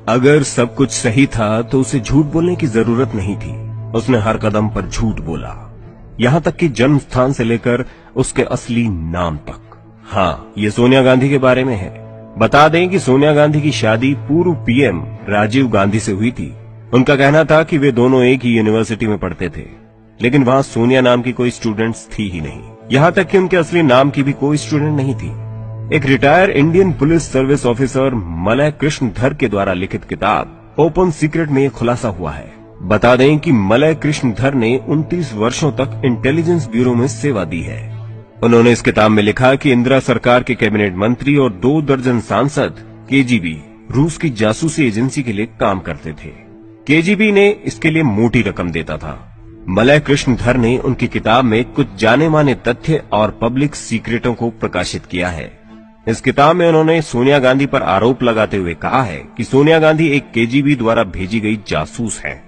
अगर सब कुछ सही था तो उसे झूठ बोलने की जरूरत नहीं थी। उसने हर कदम पर झूठ बोला, यहाँ तक कि जन्म स्थान से लेकर उसके असली नाम तक। हाँ, ये सोनिया गांधी के बारे में है। बता दें कि सोनिया गांधी की शादी पूर्व पीएम राजीव गांधी से हुई थी। उनका कहना था कि वे दोनों एक ही यूनिवर्सिटी में पढ़ते थे, लेकिन वहां सोनिया नाम की कोई स्टूडेंट्स थी ही नहीं। यहाँ तक कि उनके असली नाम की भी कोई स्टूडेंट नहीं थी। एक retire Indian police service officer Malay Krishnadhar के द्वारा लिखित किताब ओपन सीक्रेट में खुलासा हुआ है। बता दें कि मलय कृष्णधर ने 29 वर्षों तक इंटेलिजेंस ब्यूरो में सेवा दी है। उन्होंने इस किताब में लिखा कि इंदिरा सरकार के कैबिनेट मंत्री और 2 दर्जन सांसद केजीबी रूस की जासूसी एजेंसी के लिए काम करते थे। केजीबी ने इसके लिए मोटी रकम देता था। मलय कृष्णधर ने उनकी किताब में कुछ जाने माने तथ्य और पब्लिक सीक्रेटों को प्रकाशित किया है। इस किताब में उन्होंने सोनिया गांधी पर आरोप लगाते हुए कहा है कि सोनिया गांधी एक केजीबी द्वारा भेजी गई जासूस है।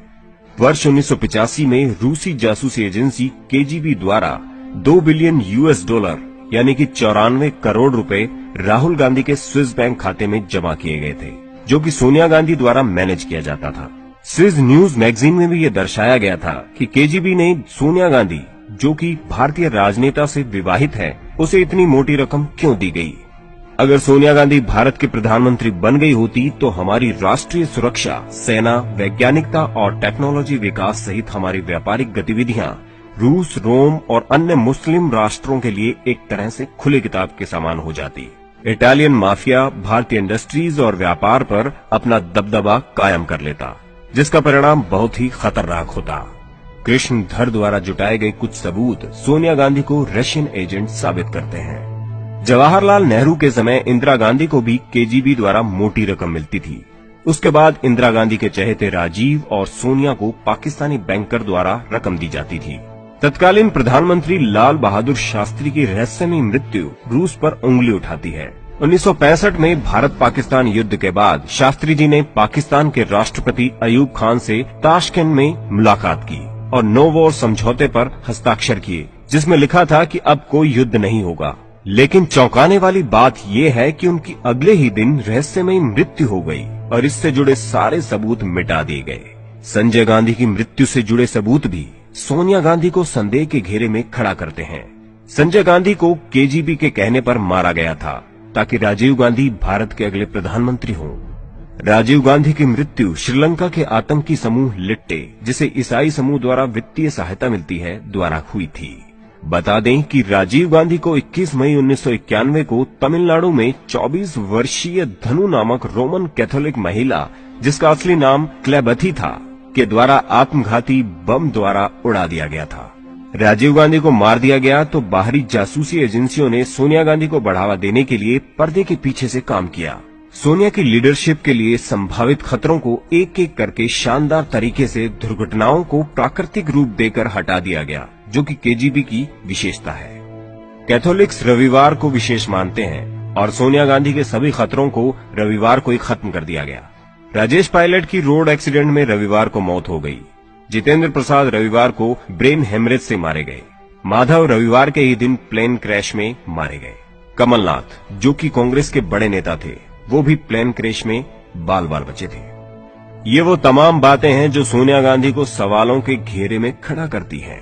वर्ष 1985 में रूसी जासूसी एजेंसी केजीबी द्वारा 2 बिलियन यूएस डॉलर यानी कि 94 करोड़ रुपए राहुल गांधी के स्विस बैंक खाते में जमा किए गए थे, जो कि सोनिया गांधी द्वारा मैनेज किया जाता था। स्विस न्यूज मैगजीन में भी ये दर्शाया गया था कि केजीबी ने सोनिया गांधी, जो कि भारतीय राजनेता से विवाहित है, उसे इतनी मोटी रकम क्यों दी गई। अगर सोनिया गांधी भारत की प्रधानमंत्री बन गई होती तो हमारी राष्ट्रीय सुरक्षा, सेना, वैज्ञानिकता और टेक्नोलॉजी विकास सहित हमारी व्यापारिक गतिविधियां रूस, रोम और अन्य मुस्लिम राष्ट्रों के लिए एक तरह से खुले किताब के समान हो जाती। इटालियन माफिया भारतीय इंडस्ट्रीज और व्यापार पर अपना दबदबा कायम कर लेता, जिसका परिणाम बहुत ही खतरनाक होता। कृष्णधर द्वारा जुटाए गए कुछ सबूत सोनिया गांधी को रशियन एजेंट साबित करते हैं। जवाहरलाल नेहरू के समय इंदिरा गांधी को भी केजीबी द्वारा मोटी रकम मिलती थी। उसके बाद इंदिरा गांधी के चहेते राजीव और सोनिया को पाकिस्तानी बैंकर द्वारा रकम दी जाती थी। तत्कालीन प्रधानमंत्री लाल बहादुर शास्त्री की रहस्यमयी मृत्यु रूस पर उंगली उठाती है। 1965 में भारत पाकिस्तान युद्ध के बाद शास्त्री जी ने पाकिस्तान के राष्ट्रपति अयूब खान से ताशकंद में मुलाकात की और नो वॉर समझौते पर हस्ताक्षर किए, जिसमें लिखा था कि अब कोई युद्ध नहीं होगा। लेकिन चौंकाने वाली बात यह है कि उनकी अगले ही दिन रहस्यमयी मृत्यु हो गई और इससे जुड़े सारे सबूत मिटा दिए गए। संजय गांधी की मृत्यु से जुड़े सबूत भी सोनिया गांधी को संदेह के घेरे में खड़ा करते हैं। संजय गांधी को केजीबी के कहने पर मारा गया था ताकि राजीव गांधी भारत के अगले प्रधानमंत्री हों। राजीव गांधी की मृत्यु श्रीलंका के आतंकी समूह लिट्टे, जिसे ईसाई समूह द्वारा वित्तीय सहायता मिलती है, द्वारा हुई थी। बता दें कि राजीव गांधी को 21 मई 1991 को तमिलनाडु में 24 वर्षीय धनु नामक रोमन कैथोलिक महिला, जिसका असली नाम क्लेबथी था, के द्वारा आत्मघाती बम द्वारा उड़ा दिया गया था। राजीव गांधी को मार दिया गया तो बाहरी जासूसी एजेंसियों ने सोनिया गांधी को बढ़ावा देने के लिए पर्दे के पीछे से काम किया। सोनिया की लीडरशिप के लिए संभावित खतरों को एक एक करके शानदार तरीके से दुर्घटनाओं को प्राकृतिक रूप देकर हटा दिया गया, जो कि केजीबी की विशेषता है। कैथोलिक्स रविवार को विशेष मानते हैं और सोनिया गांधी के सभी खतरों को रविवार को ही खत्म कर दिया गया। राजेश पायलट की रोड एक्सीडेंट में रविवार को मौत हो गई। जितेंद्र प्रसाद रविवार को ब्रेन हेमरेज से मारे गए। माधव रविवार के ही दिन प्लेन क्रैश में मारे गए। कमलनाथ, जो कि कांग्रेस के बड़े नेता थे, वो भी प्लेन क्रैश में बाल बाल बचे थे। ये वो तमाम बातें हैं जो सोनिया गांधी को सवालों के घेरे में खड़ा करती हैं।